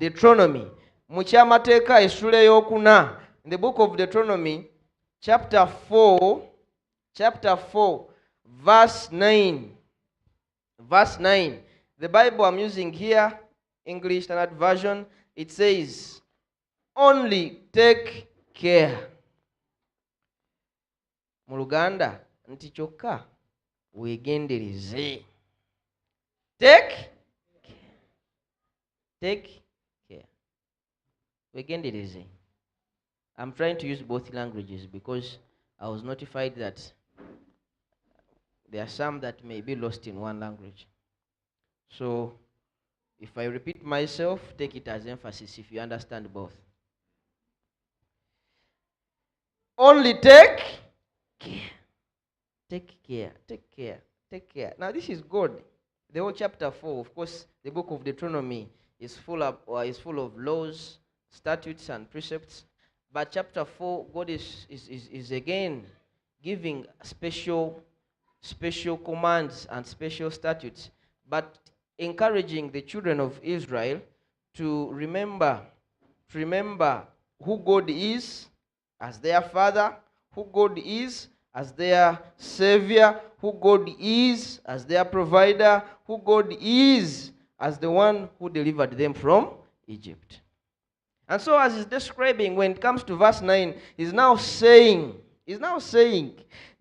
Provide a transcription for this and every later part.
Deuteronomy. Mukyamateeka essula ey'okuna. In the book of Deuteronomy, chapter 4, verse 9. Verse 9. The Bible I'm using here, English Standard Version, it says, only take care. Mu Luganda, nti kyokka weegendereze. Take care. Weegendereze. I'm trying to use both languages because I was notified that there are some that may be lost in one language. So, if I repeat myself, take it as emphasis if you understand both. Only take care. Take care. Take care. Take care. Now, this is good. The whole chapter 4, of course, the book of Deuteronomy is full of laws, statutes, and precepts. But chapter 4, God is again giving special commands and special statutes, but encouraging the children of Israel to remember who God is as their Father, who God is as their Savior, who God is as their provider, who God is as the one who delivered them from Egypt. And so as he's describing, when it comes to verse 9, he's now saying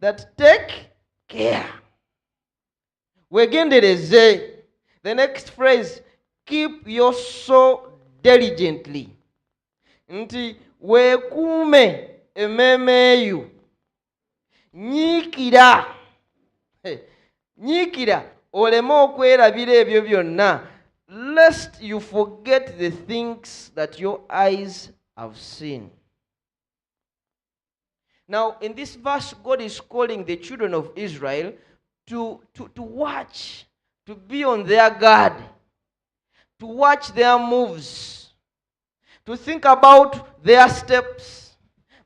that take care. Wegendereze. The next phrase, keep your soul diligently. Nti wekuume emmeeme eyo. Nyiikira oleme okwerabira ebyo byonna, lest you forget the things that your eyes have seen. Now, in this verse, God is calling the children of Israel to watch, to be on their guard, to watch their moves, to think about their steps,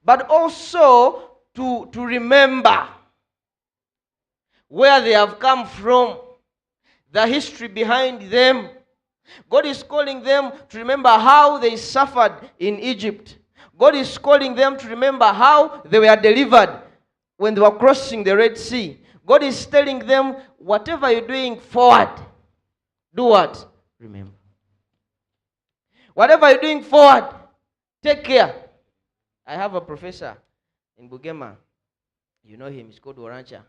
but also to remember where they have come from, the history behind them. God is calling them to remember how they suffered in Egypt. God is calling them to remember how they were delivered when they were crossing the Red Sea. God is telling them, whatever you're doing forward, do what? Remember. Whatever you're doing forward, take care. I have a professor in Bugema. You know him, he's called Warancha.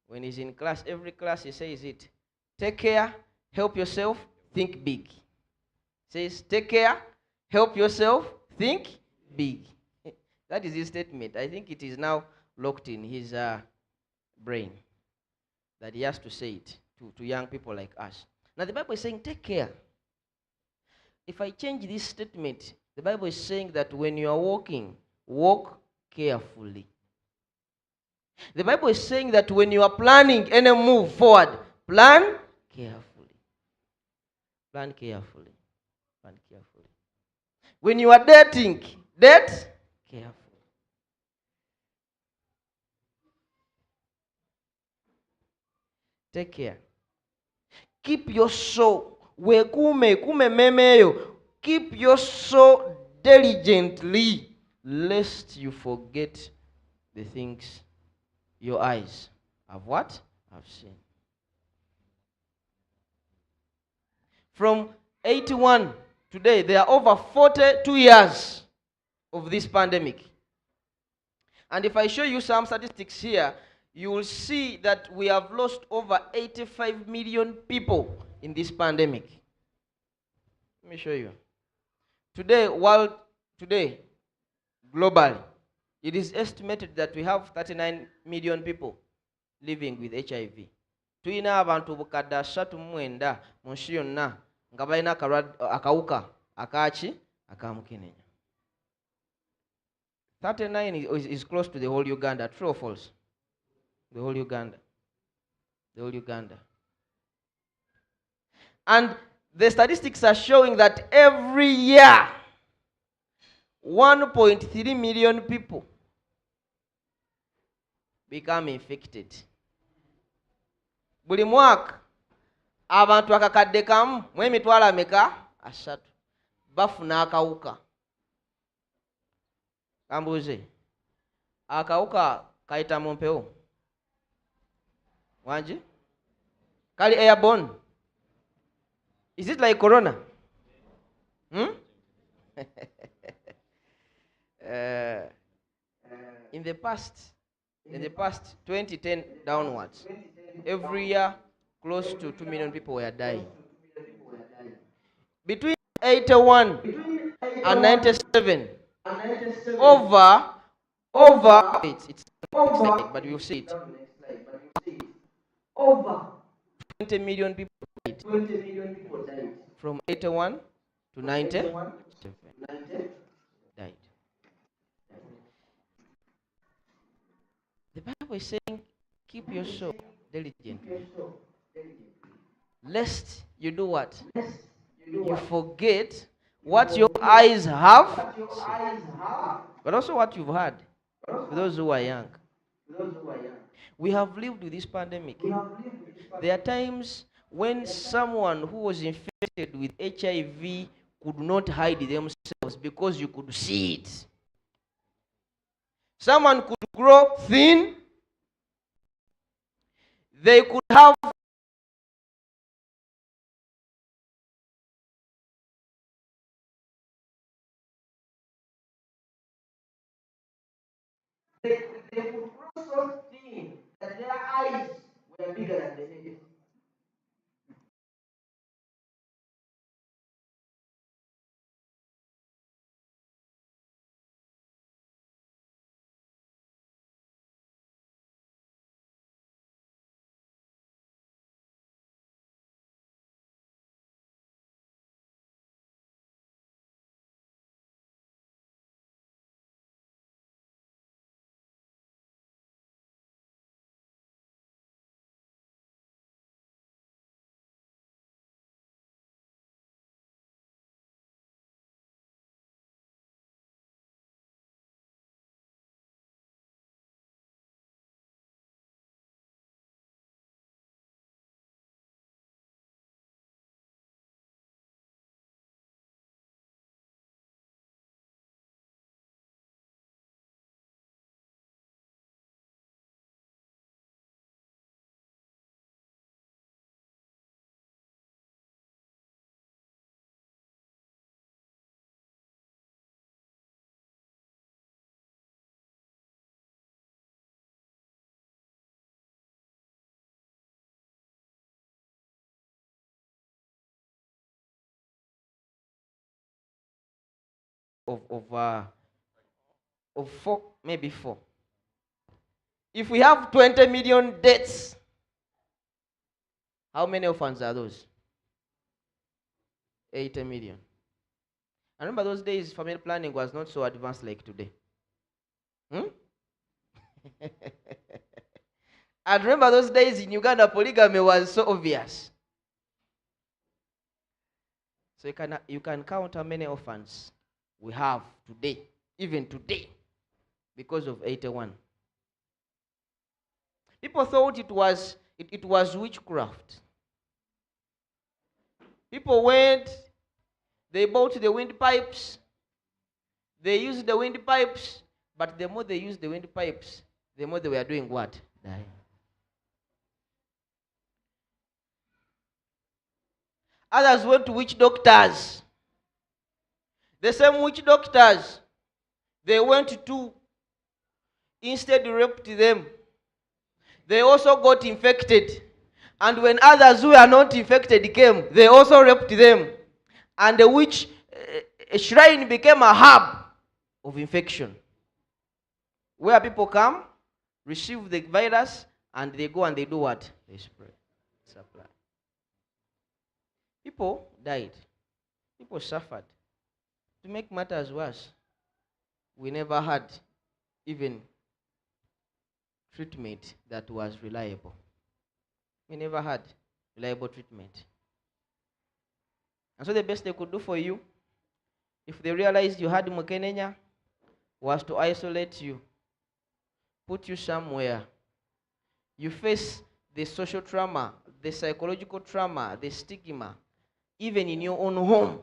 When he's in class, every class he says it. Take care, help yourself, think big. Says, take care, help yourself, think big. That is his statement. I think it is now locked in his brain that he has to say it to young people like us. Now the Bible is saying, take care. If I change this statement, the Bible is saying that when you are walking, walk carefully. The Bible is saying that when you are planning any move forward, plan carefully. Plan carefully. Plan carefully. When you are dating, date carefully. Take care. Keep your soul. Keep your soul diligently, lest you forget the things your eyes have what? Have seen. From 81 today, there are over 42 years of this pandemic. And if I show you some statistics here, you will see that we have lost over 85 million people in this pandemic. Let me show you. Today, globally, it is estimated that we have 39 million people living with HIV. Tuyina abantu bukadde 39 mu nsi yonna nga balina akawuka akaki akamukenenya. 39 is close to the whole Uganda. True or false? The whole Uganda. The whole Uganda. And the statistics are showing that every year, 1.3 million people become infected. Buli mwaka abantu akakadde kamu mu emitwalo ameka? 3. bafuna akawuka. Kambuze. Akawuka kaita mu mpewo. Wanji? Kali airborne. Is it like corona? In the past 2010 downwards, every year close to 2 million people were dying. Between 81 and 97, over it's next slide, but you'll see it. Over 20 million people died. From 81 to 97 died. The Bible is saying, keep your soul diligently, lest you do what? You forget what your eyes have seen, but also what you've heard. For those who are young, we have lived with this pandemic. There are times when someone who was infected with HIV could not hide themselves because you could see it. Someone could grow thin. They could have they could grow so thin that their eyes were bigger than the head. Of four, maybe four. If we have 20 million deaths, how many orphans are those? 80 million. I remember those days family planning was not so advanced like today. I remember those days in Uganda polygamy was so obvious. So you can count how many orphans we have today, even today, because of 81. People thought it was witchcraft. People went, they bought the windpipes, they used the windpipes, but the more they used the windpipes, the more they were doing what? Dying. Others went to witch doctors. The same witch doctors they went to instead raped them. They also got infected. And when others who are not infected came, they also raped them. And the witch shrine became a hub of infection, where people come, receive the virus, and they go and they do what? They spread. Supply. People died. People suffered. To make matters worse, we never had even treatment that was reliable. We never had reliable treatment. And so the best they could do for you, if they realized you had Mukenenya, was to isolate you, put you somewhere. You face the social trauma, the psychological trauma, the stigma, even in your own home.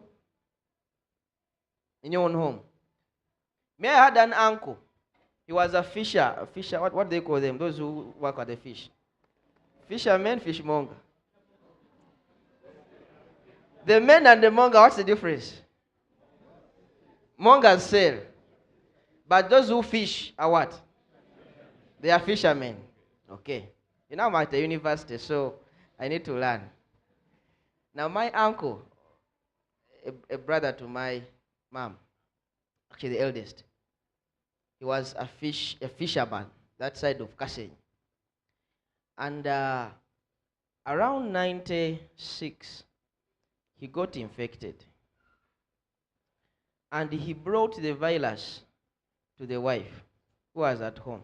in your own home? Me, I had an uncle. He was a fisher. What do they call them? Those who work at the fish. Fisherman, fishmonger. The men and the monger, what's the difference? Mongers sell. But those who fish are what? They are fishermen. Okay. You know, I'm at the university, so I need to learn. Now, my uncle, a brother to my mom, actually the eldest, he was a fisherman, that side of Kaseng. And around 96, he got infected. And he brought the virus to the wife who was at home.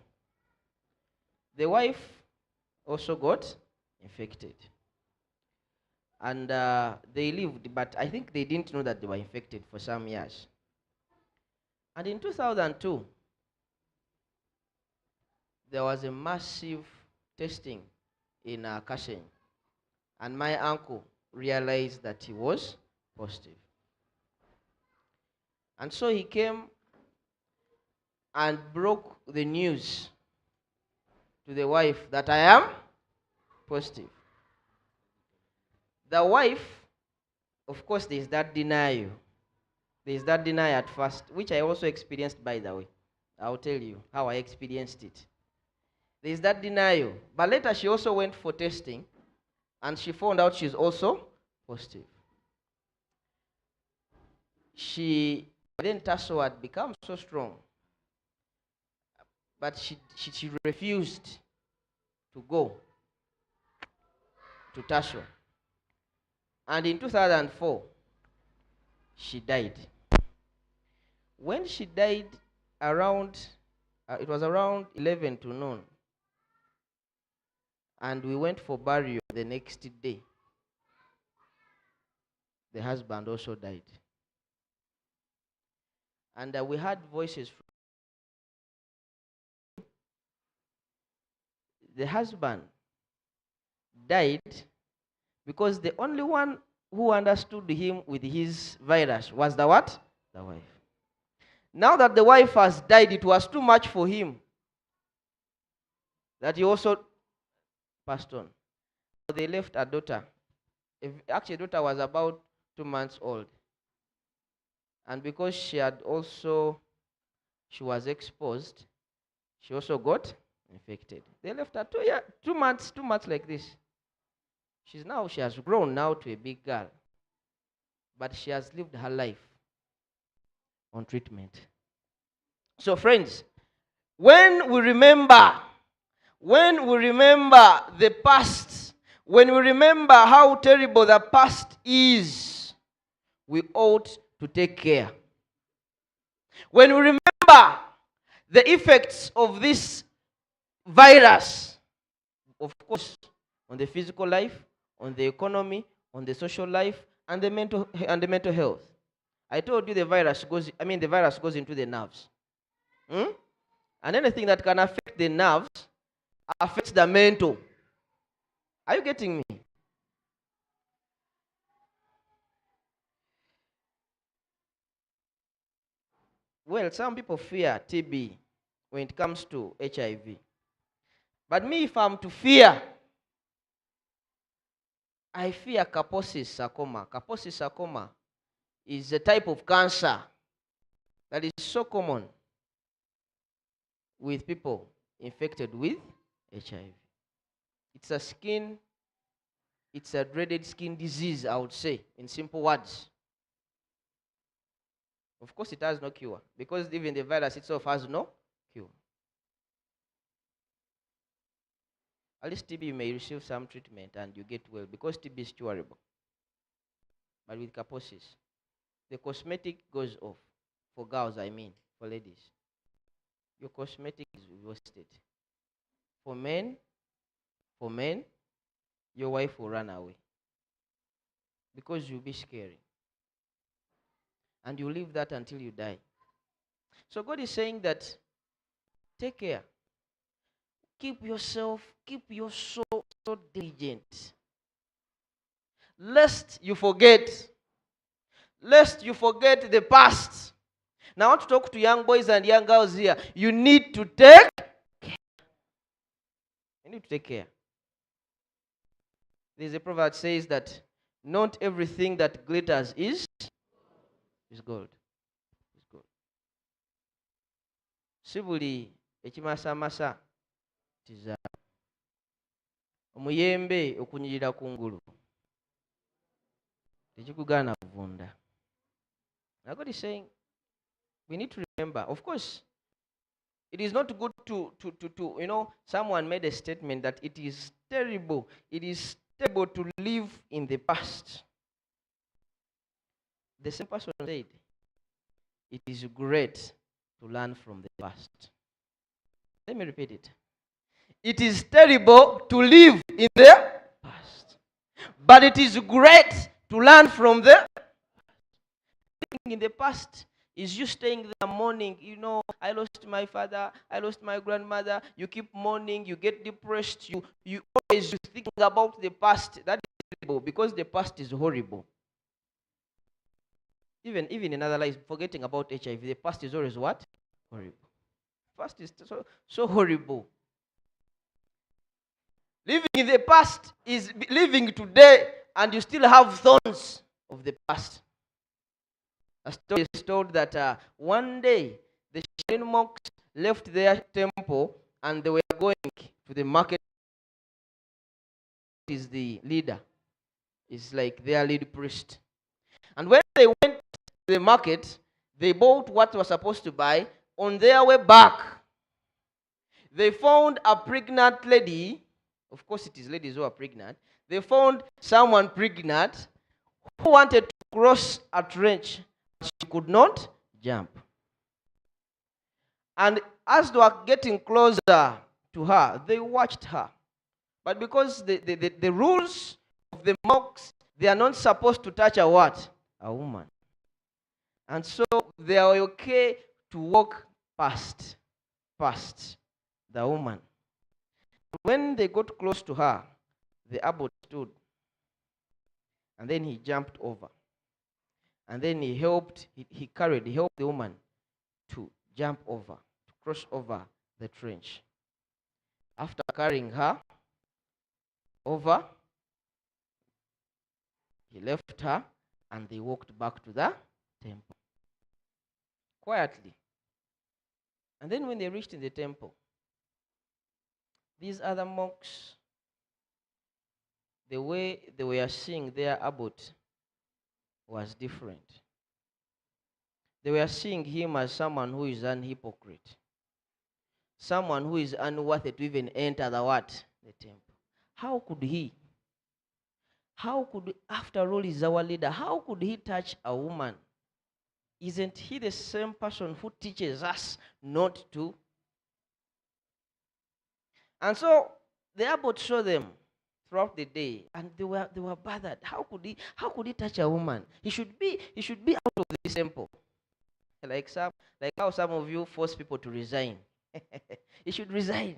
The wife also got infected. And they lived, but I think they didn't know that they were infected for some years. And in 2002, there was a massive testing in Kaseng. And my uncle realized that he was positive. And so he came and broke the news to the wife that I am positive. The wife, of course, there is that denial. There is that denial at first, which I also experienced, by the way. I'll tell you how I experienced it. There is that denial. But later she also went for testing, and she found out she's also positive. Then Tasso had become so strong. But she refused to go to Tasso. And in 2004, she died. When she died, it was around 11 to noon. And we went for burial the next day. The husband also died. And we heard voices from the husband died because the only one who understood him with his virus was the what? The wife. Now that the wife has died, it was too much for him that he also passed on. So they left a daughter. Actually, the daughter was about 2 months old. And because she was exposed, she also got infected. They left her 2 months like this. She has grown now to a big girl. But she has lived her life on treatment. So friends, when we remember the past, when we remember how terrible the past is, we ought to take care. When we remember the effects of this virus, of course, on the physical life, on the economy, on the social life, and the mental health. I told you the virus goes into the nerves. And anything that can affect the nerves affects the mental. Are you getting me? Well, some people fear TB when it comes to HIV. But me, if I'm to fear, I fear Kaposi sarcoma. Kaposi sarcoma is a type of cancer that is so common with people infected with HIV. It's a dreaded skin disease, I would say, in simple words. Of course, it has no cure, because even the virus itself has no cure. At least TB, you may receive some treatment and you get well, because TB is curable. But with Kaposis, the cosmetic goes off. For girls, for ladies. Your cosmetic is wasted. For men, your wife will run away, because you'll be scary. And you leave that until you die. So God is saying that, take care. Keep your soul so diligent. Lest you forget the past. Now I want to talk to young boys and young girls here. You need to take care. You need to take care. There's a proverb that says that not everything that glitters is gold. Is gold. Si buli ekimasamasa kiza. Omuyembe okunyirira kungulu tekikugaana kuvunda. Now God is saying, we need to remember, of course, it is not good to someone made a statement that it is terrible to live in the past. The same person said, it is great to learn from the past. Let me repeat it. It is terrible to live in the past, but it is great to learn from the living in the past. Is you staying there mourning, I lost my father, I lost my grandmother, you keep mourning, you get depressed, you always thinking about the past. That is terrible, because the past is horrible. Even in other lives, forgetting about HIV, the past is always what? Horrible. Past is so horrible. Living in the past is living today, and you still have thorns of the past. A story is told that one day the Shin monks left their temple and they were going to the market. Is the leader, is like their lead priest. And when they went to the market, they bought what they were supposed to buy. On their way back, they found a pregnant lady. Of course, it is ladies who are pregnant. They found someone pregnant who wanted to cross a trench. She could not jump. And as they were getting closer to her, they watched her. But because the rules of the monks, they are not supposed to touch a what? A woman. And so they are okay to walk past the woman. When they got close to her, the abbot stood. And then he jumped over. And then he helped the woman to jump over, to cross over the trench. After carrying her over, he left her and they walked back to the temple quietly. And then when they reached in the temple, these other monks, the way they were seeing their abbot was different. They were seeing him as someone who is an hypocrite, someone who is unworthy to even enter the what? The temple. How could he? After all, he's our leader, how could he touch a woman? Isn't he the same person who teaches us not to? And so the abbot saw them throughout the day, and they were bothered. How could he touch a woman? He should be out of this temple. Like how some of you force people to resign. He should resign.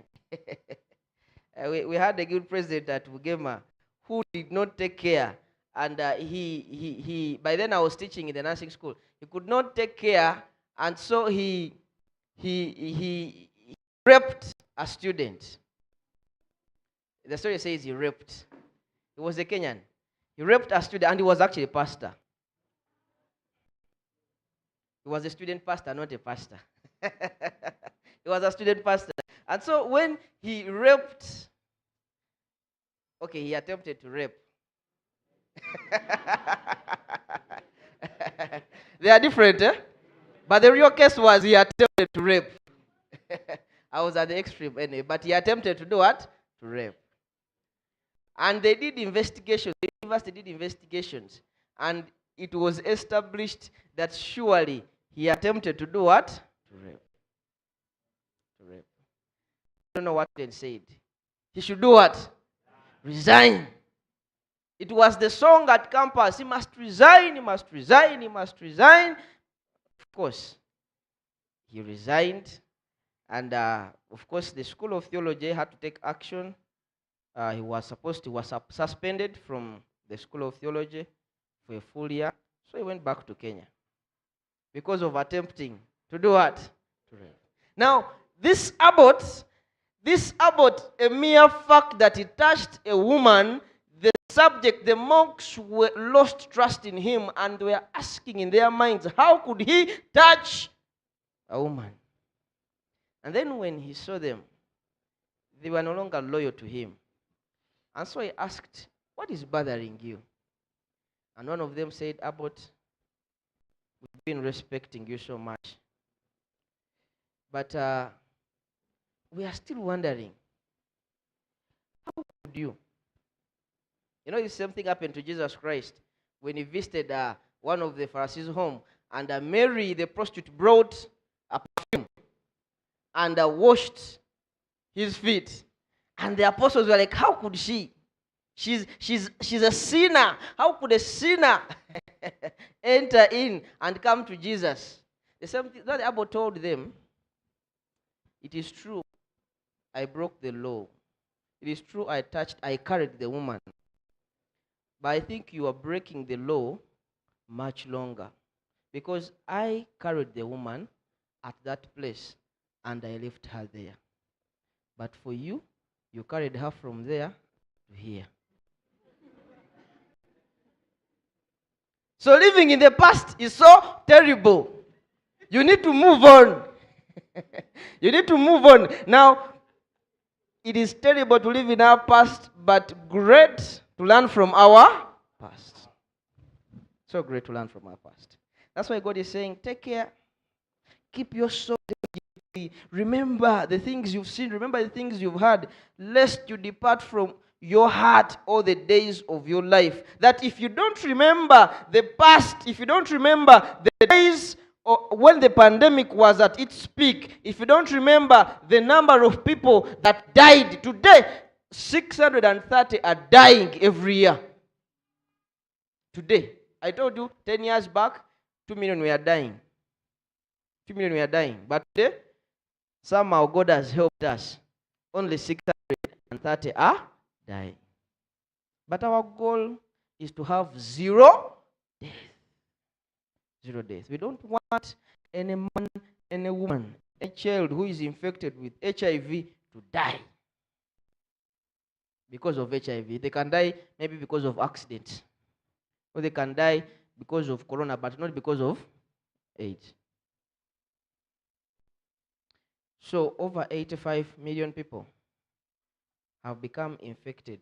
We had a good president at Bugema who did not take care, and he by then I was teaching in the nursing school. He could not take care, and so he raped a student. The story says he raped. He was a Kenyan. He raped a student, and he was actually a pastor. He was a student pastor, not a pastor. He was a student pastor. And so when he raped, he attempted to rape. They are different, eh? But the real case was he attempted to rape. I was at the extreme anyway, but he attempted to do what? To rape. And they did investigations. The university did investigations. And it was established that surely he attempted to do what? To rape. To rape. I don't know what they said. He should do what? Resign. It was the song at campus. He must resign, he must resign, he must resign. Of course, he resigned. And of course, the School of Theology had to take action. He was suspended from the School of Theology for a full year. So he went back to Kenya. because of attempting to do what? To rape. Now, this abbot, a mere fact that he touched a woman, the subject, the monks were lost trust in him and were asking in their minds, how could he touch a woman? And then when he saw them, they were no longer loyal to him. And so he asked, what is bothering you? And one of them said, Abbot, we've been respecting you so much, but we are still wondering, how could you? You know, the same thing happened to Jesus Christ when he visited one of the Pharisees' home, and Mary, the prostitute, brought a perfume and washed his feet. And the apostles were like, how could she? She's a sinner. How could a sinner enter in and come to Jesus? The same thing that Abbot told them, it is true, I broke the law. It is true, I carried the woman. But I think you are breaking the law much longer. Because I carried the woman at that place and I left her there. But for you, you carried her from there to here. So living in the past is so terrible. You need to move on. You need to move on. Now, it is terrible to live in our past, but great to learn from our past. So great to learn from our past. That's why God is saying, take care. Keep your soul. Remember the things you've seen. Remember the things you've heard, lest you depart from your heart all the days of your life. That if you don't remember the past, if you don't remember the days when the pandemic was at its peak, if you don't remember the number of people that died today, 630 are dying every year. Today, I told you 10 years back, 2 million were dying. 2 million were dying. But today, somehow God has helped us. Only 630 are dying. But our goal is to have zero death. Zero death. We don't want any man, any woman, a child who is infected with HIV to die because of HIV. They can die maybe because of accident. Or they can die because of corona, but not because of AIDS. So over 85 million people have become infected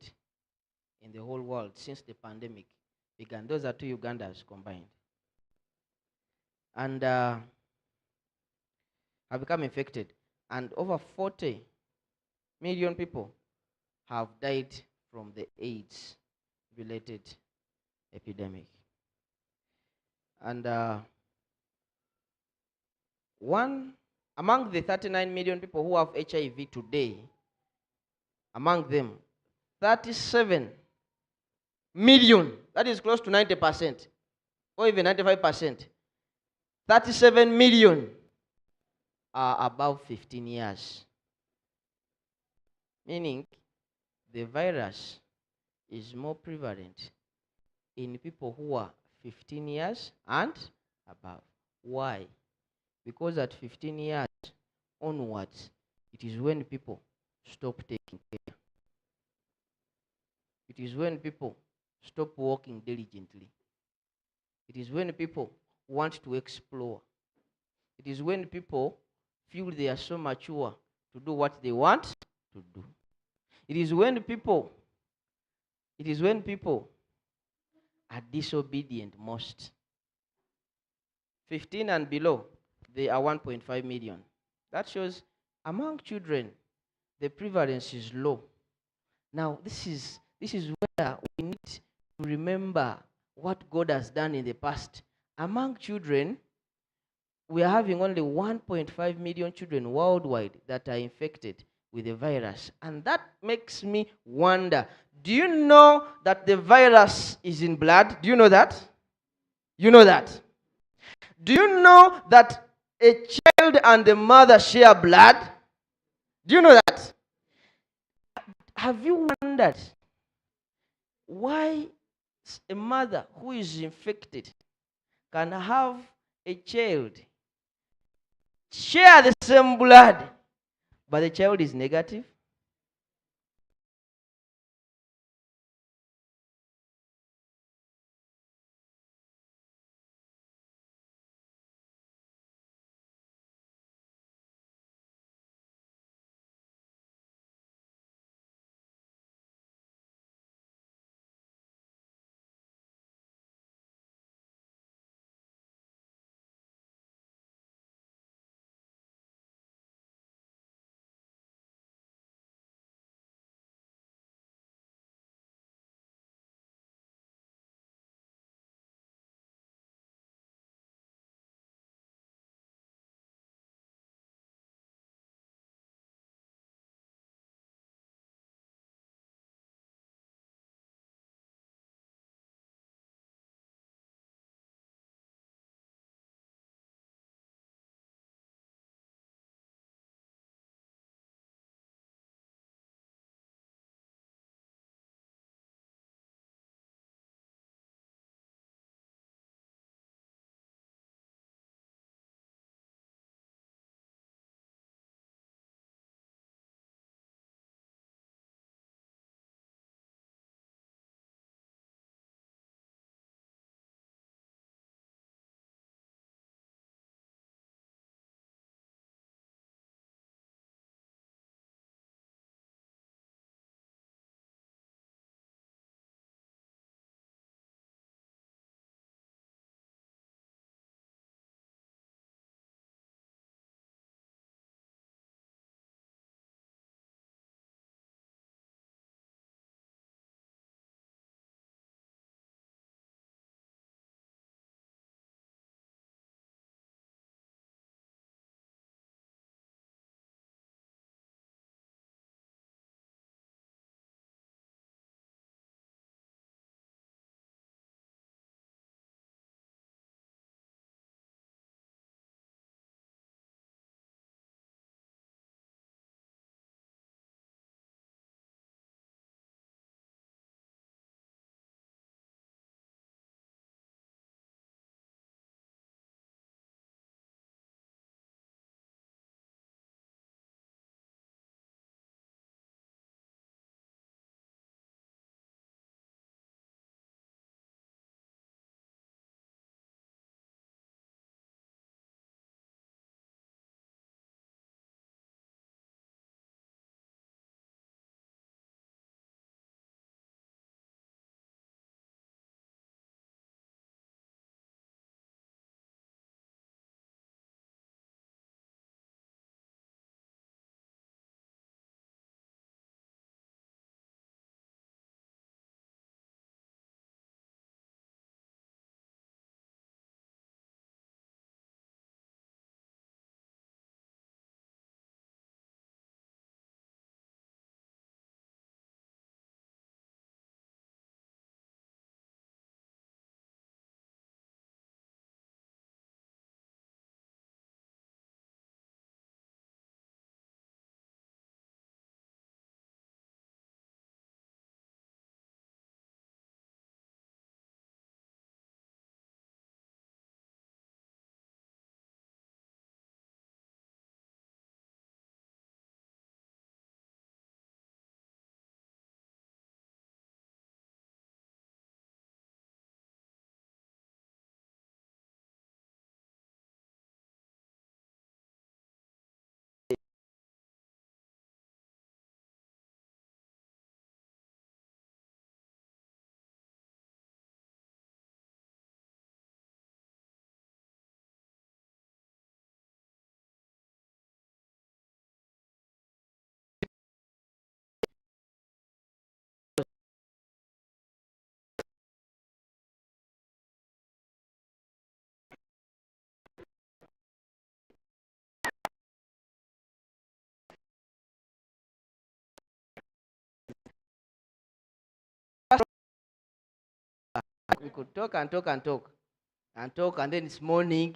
in the whole world since the pandemic began. Those are 2 Ugandas combined. And have become infected. And over 40 million people have died from the AIDS-related epidemic. And among the 39 million people who have HIV today, among them, 37 million, that is close to 90%, or even 95%, 37 million are above 15 years. Meaning, the virus is more prevalent in people who are 15 years and above. Why? Because at 15 years onwards, it is when people stop taking care. It is when people stop working diligently. It is when people want to explore. It is when people feel they are so mature to do what they want to do. It is when people are disobedient most. 15 and below, they are 1.5 million. That shows among children, the prevalence is low. Now, this is where we need to remember what God has done in the past. Among children, we are having only 1.5 million children worldwide that are infected with the virus. And that makes me wonder, do you know that the virus is in blood? Do you know that? You know that? Do you know that a child and the mother share blood? Do you know that? Have you wondered why a mother who is infected can have a child share the same blood, but the child is negative? We could talk and talk and talk and talk, and then it's morning.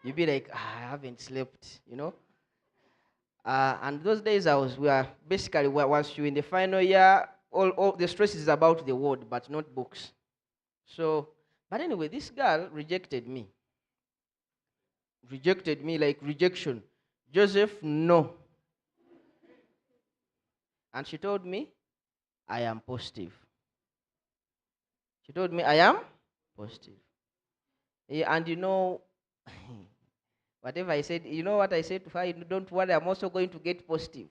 You'd be like, "Ah, I haven't slept, you know." And those days we are basically, once you're in the final year, all the stress is about the word, but not books. So, but anyway, this girl rejected me. rejected me like rejection. Joseph, no. And she told me, I am positive. She told me, I am positive. Yeah, and whatever I said, you know what I said to her? Don't worry, I'm also going to get positive.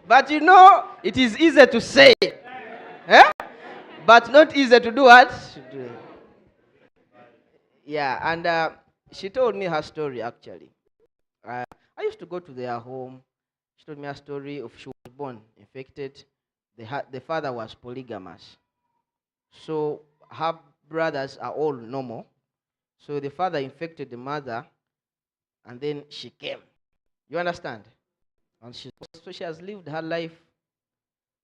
But it is easy to say, eh? But not easy to do what? To do. Yeah, and she told me her story actually. I used to go to their home. She told me a story of she was born infected. The father was polygamous. So her brothers are all normal. So the father infected the mother, and then she came. You understand? And so she has lived her life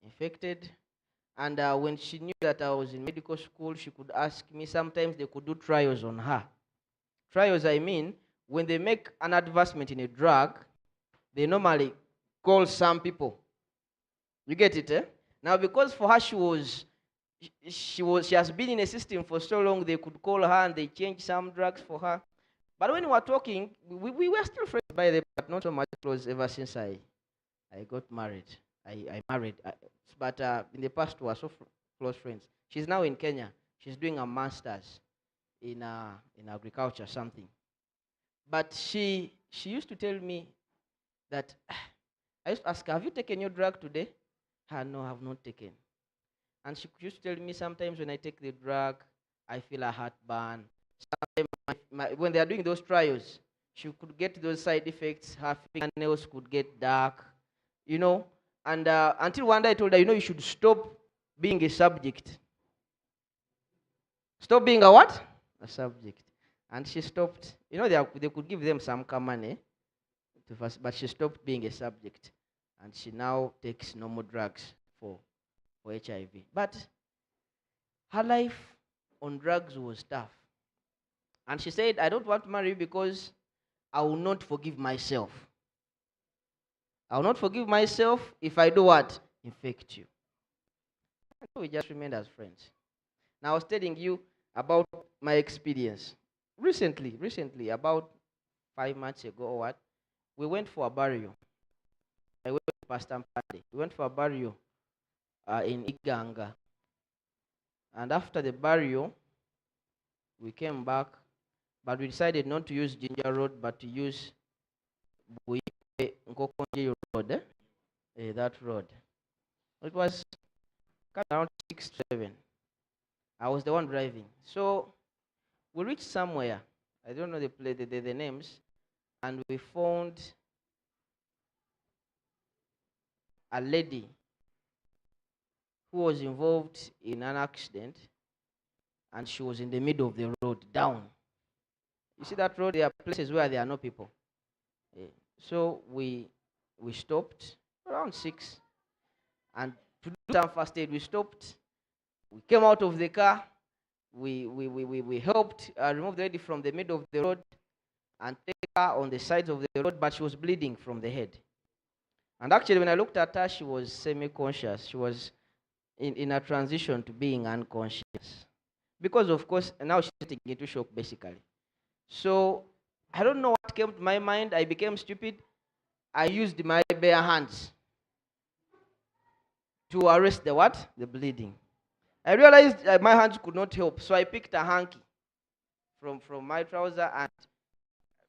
infected. And when she knew that I was in medical school, she could ask me. Sometimes they could do trials on her. Trials, I mean, when they make an advancement in a drug, they normally call some people. You get it, eh? Now, because for her she has been in a system for so long, they could call her and they change some drugs for her. But when we were talking, we were still friends by the way, but not so much close ever since I got married. I married, but in the past we were so close friends. She's now in Kenya. She's doing a master's in agriculture, something. But she used to tell me that I used to ask her, have you taken your drug today? No, I have not taken. And she used to tell me sometimes when I take the drug, I feel a heartburn. Sometimes when they are doing those trials, she could get those side effects. Her fingernails could get dark, And until one day I told her, you should stop being a subject. Stop being a what? A subject. And she stopped. They could give them some money, but she stopped being a subject. And she now takes normal drugs for HIV. But her life on drugs was tough. And she said, I don't want to marry you because I will not forgive myself. I will not forgive myself if I do what? Infect you. So we just remained as friends. Now I was telling you about my experience. Recently, about 5 months ago or what, we went for a burial. I went with Pastor Mpade. We went for a burial in Iganga. And after the burial, we came back, but we decided not to use Ginger Road, but to use Nkokonje Road. That road. It was around 6 to 7. I was the one driving. So we reached somewhere. I don't know the names. And we found a lady who was involved in an accident, and she was in the middle of the road, down. You see that road? There are places where there are no people. So we stopped around 6, and to do some first aid, we stopped. We came out of the car. We helped remove the lady from the middle of the road and take her on the sides of the road, but she was bleeding from the head. And actually, when I looked at her, she was semi-conscious. She was in a transition to being unconscious. Because, of course, now she's getting into shock, basically. So, I don't know what came to my mind. I became stupid. I used my bare hands to arrest the what? The bleeding. I realized my hands could not help, so I picked a hanky from my trouser and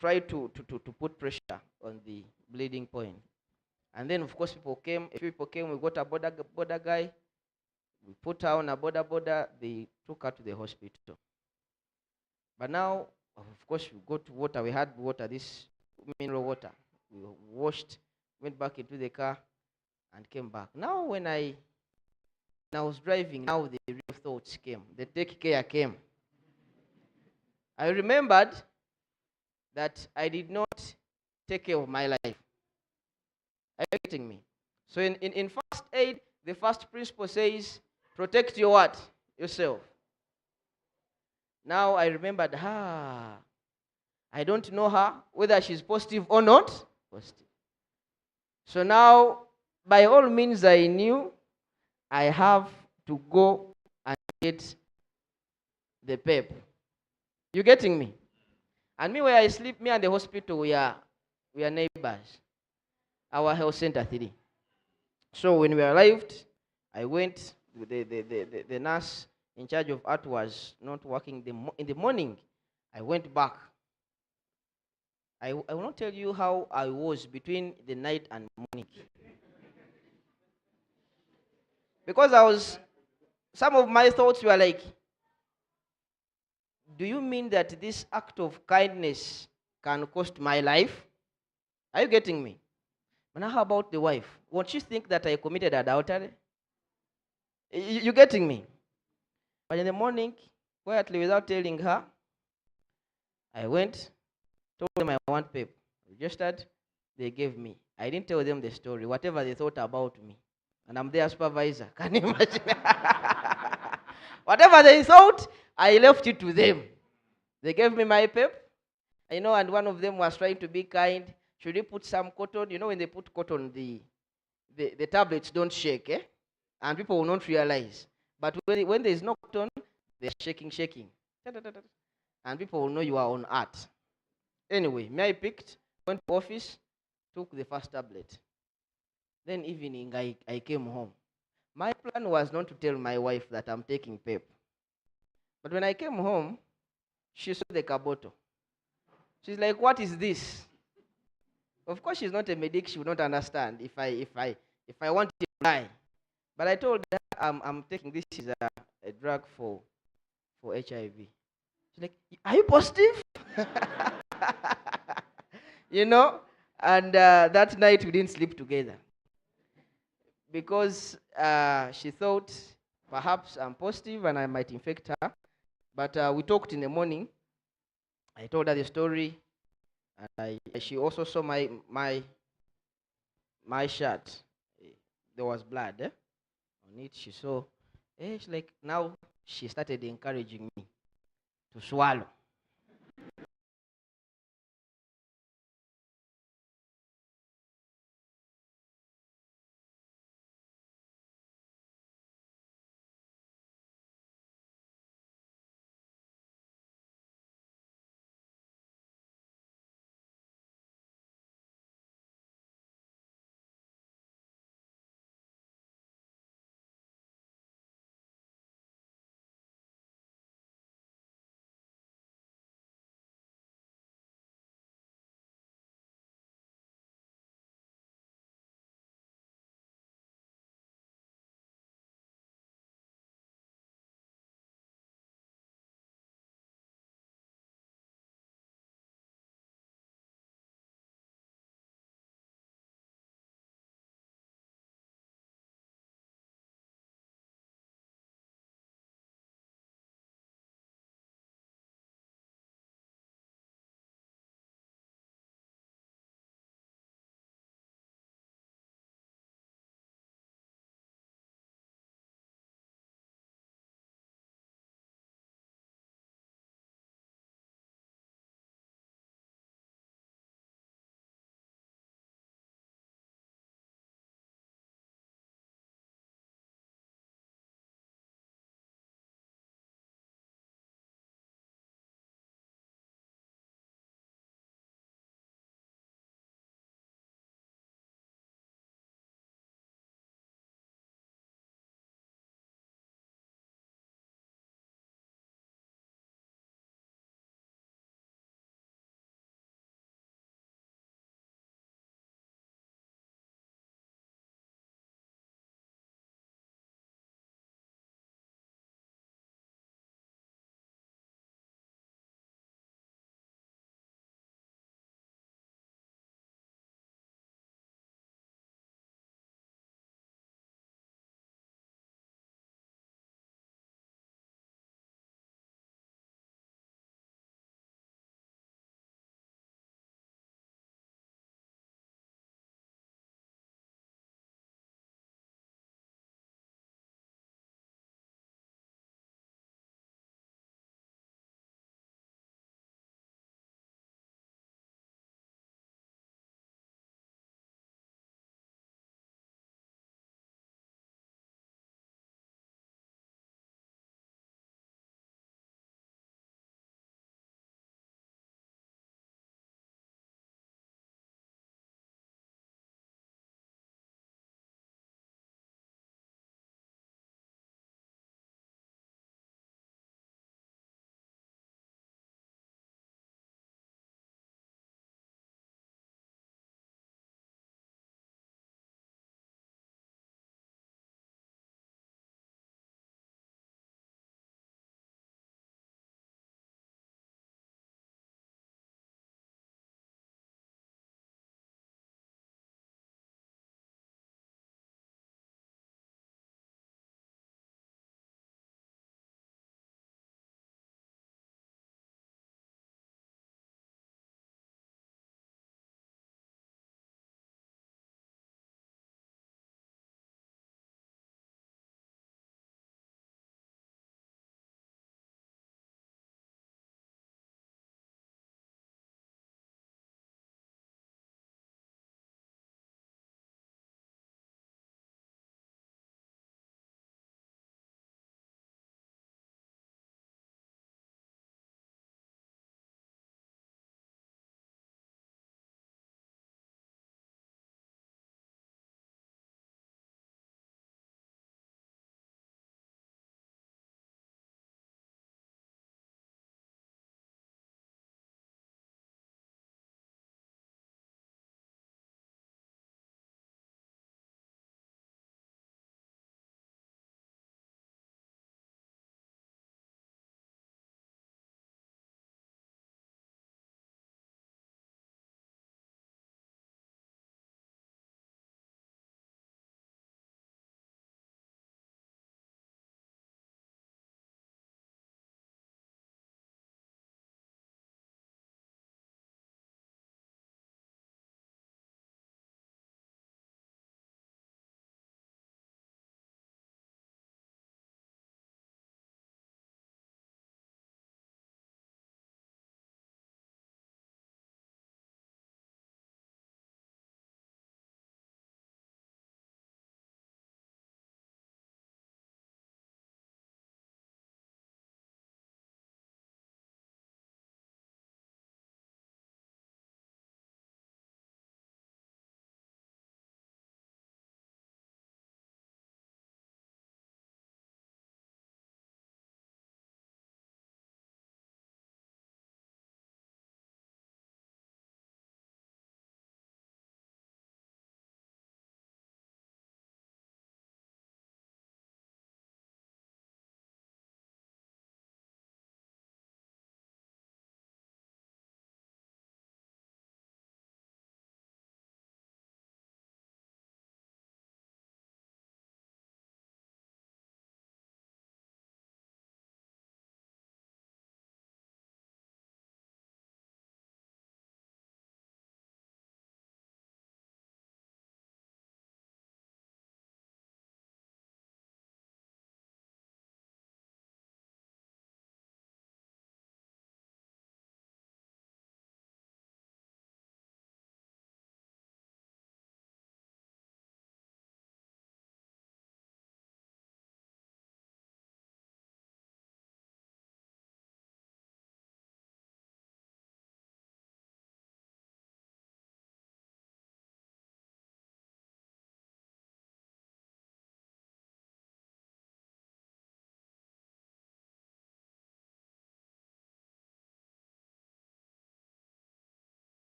tried to put pressure on the bleeding point. And then, of course, a few people came, we got a border guy, we put her on a border, they took her to the hospital. But now, of course, we got water, we had water, this mineral water. We washed, went back into the car, and came back. Now, when I was driving, now the real thoughts came, the take care came. I remembered that I did not take care of my life. Are you getting me? So in first aid, the first principle says, protect your what? Yourself. Now I remembered, I don't know her, whether she's positive or not. Positive. So now, by all means, I knew I have to go and get the pep. You getting me? And me where I sleep, me and the hospital, we are neighbors. Our health center 3. So when we arrived, I went. The nurse in charge of art was not working in the morning. I went back. I will not tell you how I was between the night and morning. Because some of my thoughts were like, do you mean that this act of kindness can cost my life? Are you getting me? But now how about the wife? Won't she think that I committed adultery? You getting me? But in the morning, quietly without telling her, I went, told them I want pep. Registered, they gave me. I didn't tell them the story, whatever they thought about me. And I'm their supervisor. Can you imagine? Whatever they thought, I left it to them. They gave me my pep, and one of them was trying to be kind. Should he put some cotton? When they put cotton, the tablets don't shake, eh? And people will not realize. But when there is no cotton, they're shaking. And people will know you are on art. Anyway, me I picked, went to office, took the first tablet. Then evening, I came home. My plan was not to tell my wife that I'm taking pep. But when I came home, she saw the kaboto. She's like, "What is this?" Of course, she's not a medic. She would not understand if I want to lie. But I told her I'm taking this is a drug for HIV. She's like, "Are you positive?" you know. And that night we didn't sleep together because she thought perhaps I'm positive and I might infect her. But we talked in the morning. I told her the story, and she also saw my shirt. There was blood on it. She saw. She's like, now she started encouraging me to swallow.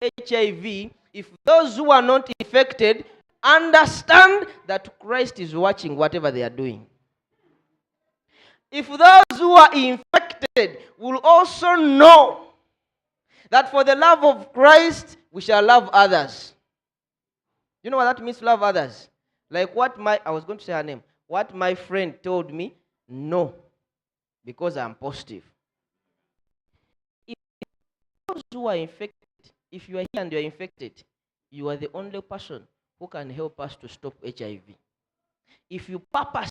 HIV if those who are not infected understand that Christ is watching whatever they are doing. If those who are infected will also know that for the love of Christ, we shall love others. You know what that means, love others? Like I was going to say her name, what my friend told me, no, because I'm positive. If those who are infected, if you are here and you are infected, you are the only person who can help us to stop HIV. If you purpose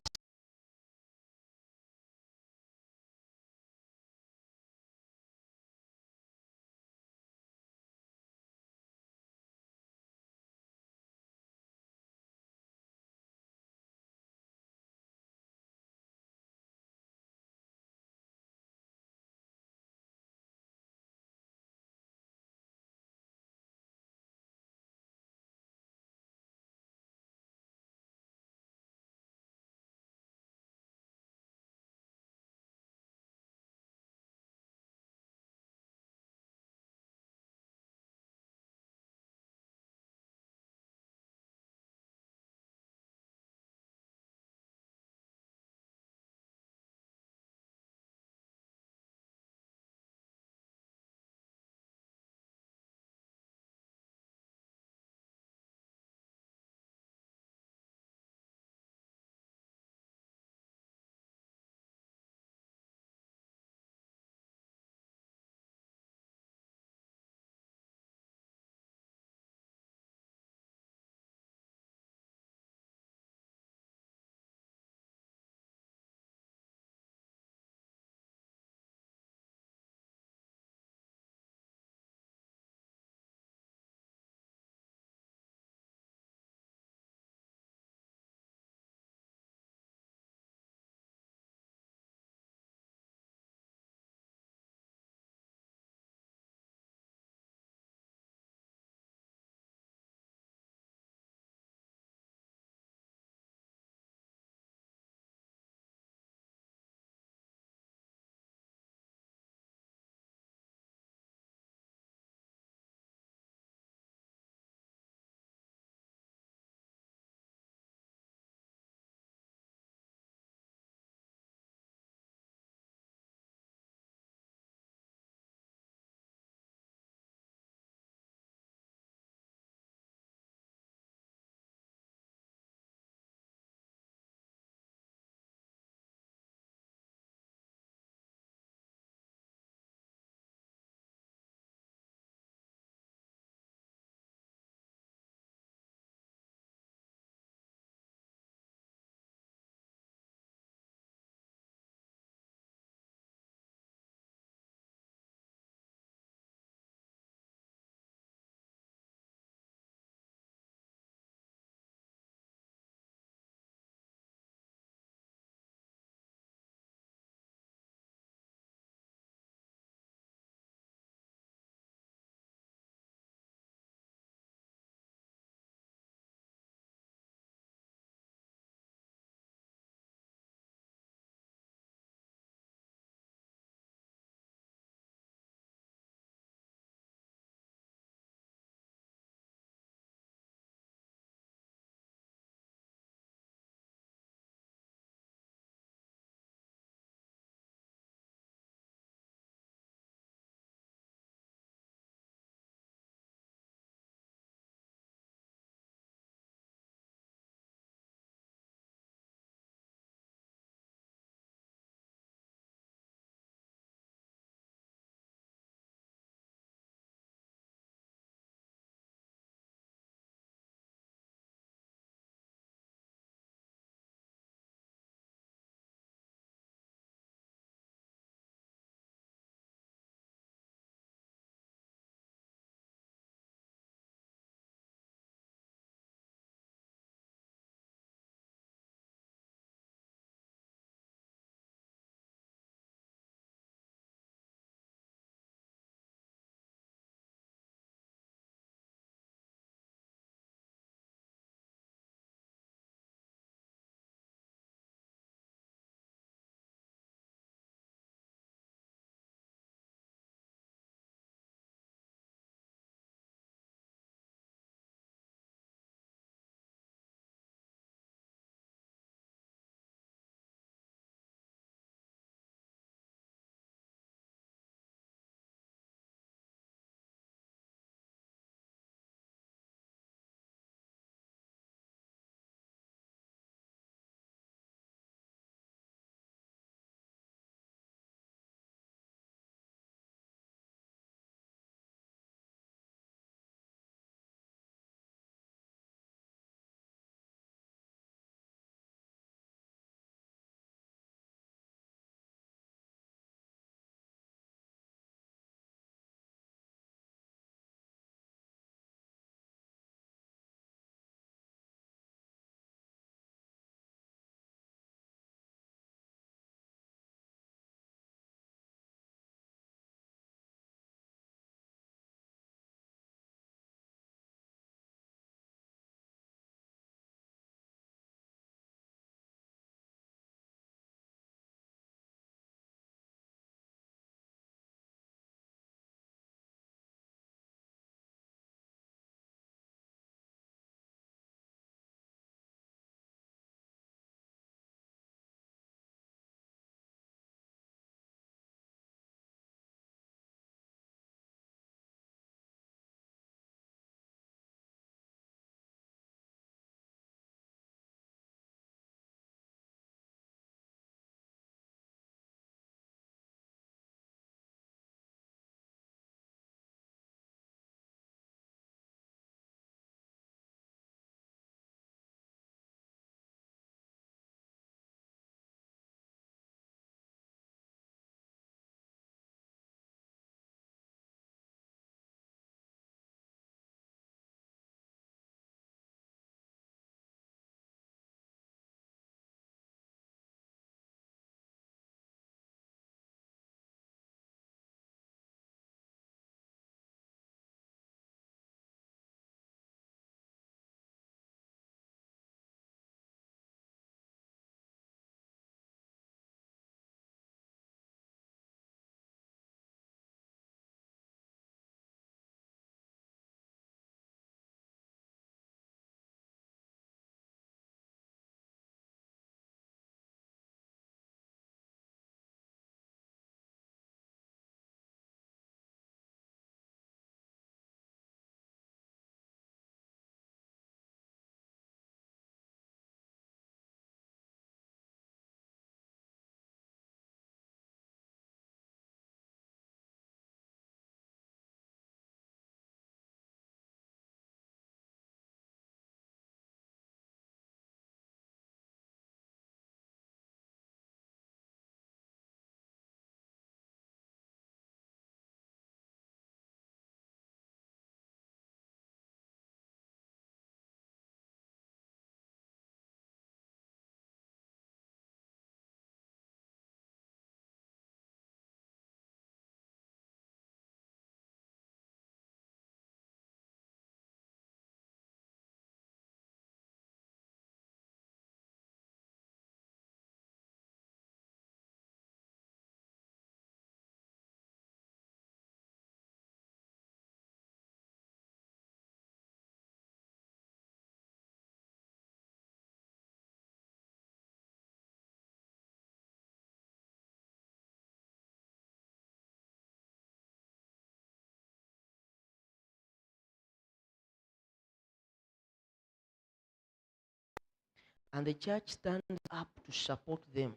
And the church stands up to support them,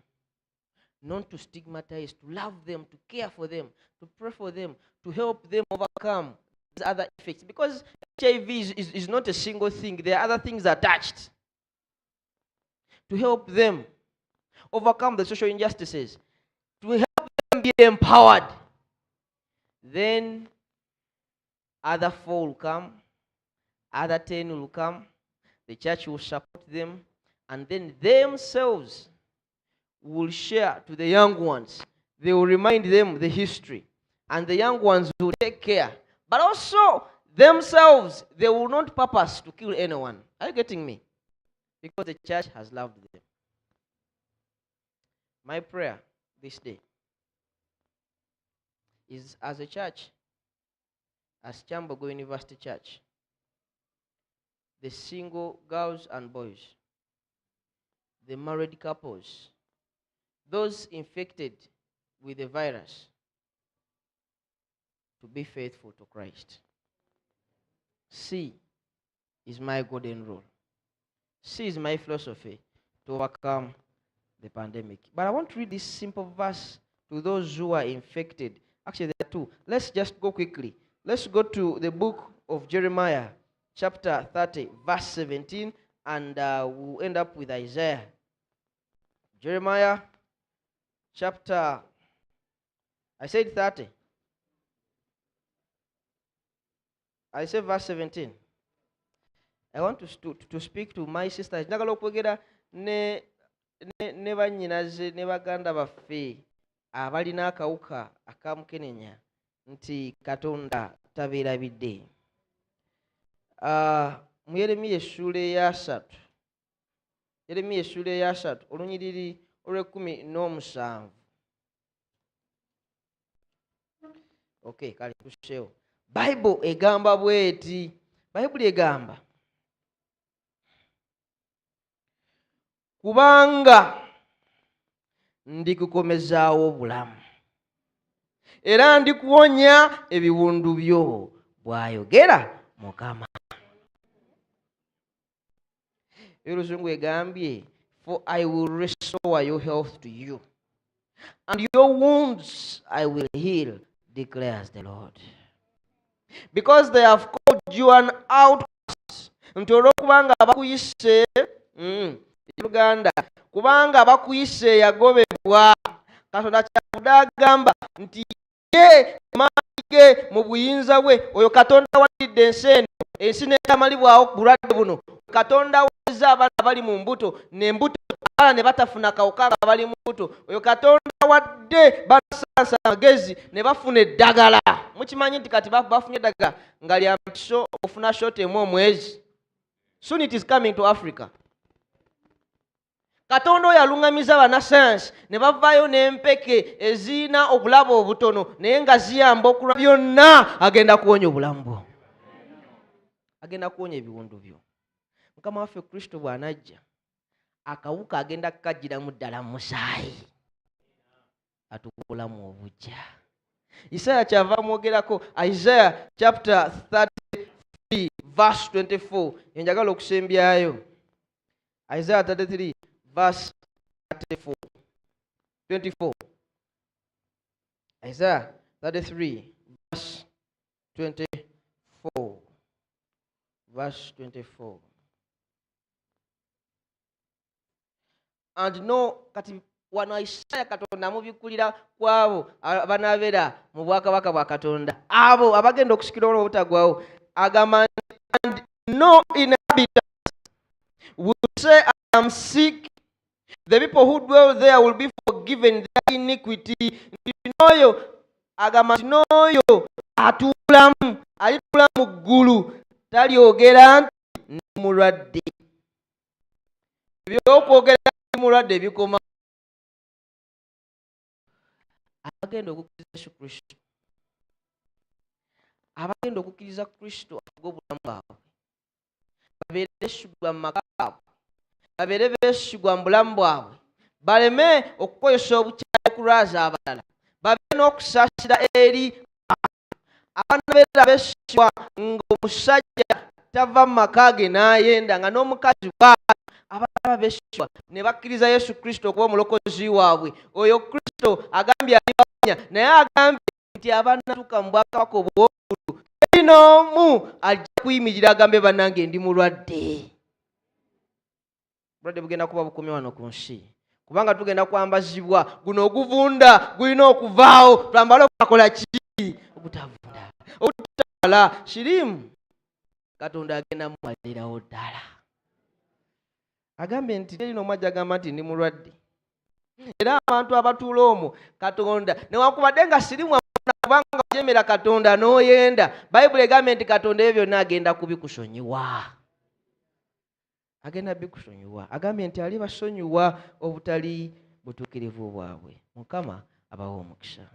not to stigmatize, to love them, to care for them, to pray for them, to help them overcome these other effects. Because HIV is not a single thing. There are other things attached. To help them overcome the social injustices, to help them be empowered. Then other 4 will come, other 10 will come, the church will support them, and then themselves will share to the young ones. They will remind them the history, and the young ones will take care. But also, themselves, they will not purpose to kill anyone. Are you getting me? Because the church has loved them. My prayer this day is, as a church, as Kyambogo University Church, the single girls and boys, the married couples, those infected with the virus, to be faithful to Christ. C is my golden rule. C is my philosophy to overcome the pandemic. But I want to read this simple verse to those who are infected. Actually, there are 2. Let's just go quickly. Let's go to the book of Jeremiah, chapter 30, verse 17, and we'll end up with Isaiah. Jeremiah, chapter, I said 30. I said verse 17. I want to speak to my sisters. Njagala okwogera ne bannyinaze ne baganda baffe abalina akawuka akamukenenya nti Katonda tabeerabidde. Mu Yeremiya essula eya 3, Yeremiya essula eya 3 olunyiriri olw'17. Okay, kale tusseewo. Bible egamba bweti. Bible egamba, kubanga ndikukomezaawo obulamu era ndikuwonya ebiwundu byo, bw'ayogera Mukama. Eruzungu egambye, for I will restore your health to you, and your wounds I will heal, declares the Lord. Because they have called you an outcast, nti olw'okubanga bakuyise, Uganda, kubanga bakuyise yagobebwa, Katonda kyavudde agamba nti ye maanyi ge mu buyinza bwe, oyo Katonda walidde ensi eno, ensi n'etamalibwawo bulwadde buno, Katonda wazza abaana abali mu mbuto, n'embuto abaana ne batafuna kawuka nga bali mu mbuto, oyo Katonda wadde basansa amagezi ne bafuna eddagala. Mukimanyi nti kati bafunye eddagala nga lya mpiso ofuna shot emu omwezi. Soon it is coming to Africa. Katonda oyo aluŋŋamiza bannasayansi ne bavaayo n'empeke ezirina obulabo obutono naye nga ziyamba okulwa byonna, agenda kuwonya obulamu bwo, agenda kuwonya ebiwundu byo. Mukama waffe Kristo bw'anajja, akawuka agenda kukagiramu ddala mu musaayi, atuwa obulamu obujja. Isaiah kyava amwogerako, Isaiah chapter 33 verse 24. Enjagala okusembyayo. Isaiah 33 verse 24. Isaiah 33 verse 24. Verse 24. And no, kati wano Isaiah Katonda mubikkulira kwabo abanaabeera mu bwakabaka bwa Katonda, abo abagenda okusikira olwo obutagwawo, agamba, and no inhabitants will say I am sick. The people who dwell there will be forgiven their iniquity. Noyo agamba nti n'oyo atuulamu, alituula mu ggulu, talyogera nti ndi mulwadde. Ebyokwogera ndi mulwadde bikoma abagenda okukkiriza Yesu Kristo, abagenda okukkiriza Kristo afuge obulamu bwabwe, babeere beesigwa mu maka gaabwe, babeere beesigwa mu bulamu bwabwe, baleme okukozesa obukyayi kulwaza abalala, babeere n'okusaasira eri abanabeera beesigwa ng'omusajja tava mu maka ge n'ayenda, nga n'omukazi bw'atyo abalaba beshwa ne bakkiriza Yesu Kristo okuba omulokozi waabwe. Oyo Kristo agambye alibawonya, naye agambye nti abanatuuka mu bwakabaka obw'oggulu teri n'omu ajja kuyimirira agambe bannange ndi mulwadde. Bulwadde bugenda kuba bukomye wano ku nsi, kubanga tugenda kwambazibwa guno oguvunda gulina okuvaawo. Twambale okukola ki? Obutavunda, obutala kirimu. Katonda agenda mumalirawo ddala. Agambye nti teri n'omu ajja agamba nti ndi mulwadde. Era abantu abatuula omwo Katonda newankubadde nga sirimu kubanga ojemera Katonda n'oyenda, Bayibuli egambye nti Katonda ebyo byonna agenda kubikusonyiwa. Agenda bikusonyiwa. Agambye nti alibasonyiwa obutali butuukirivu bwabwe. Mukama abawa omukisa.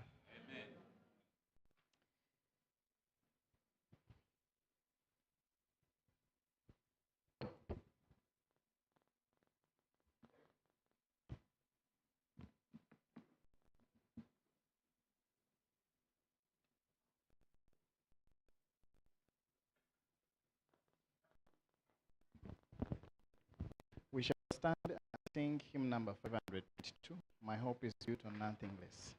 We shall stand and sing hymn number 522. My hope is built on nothing less.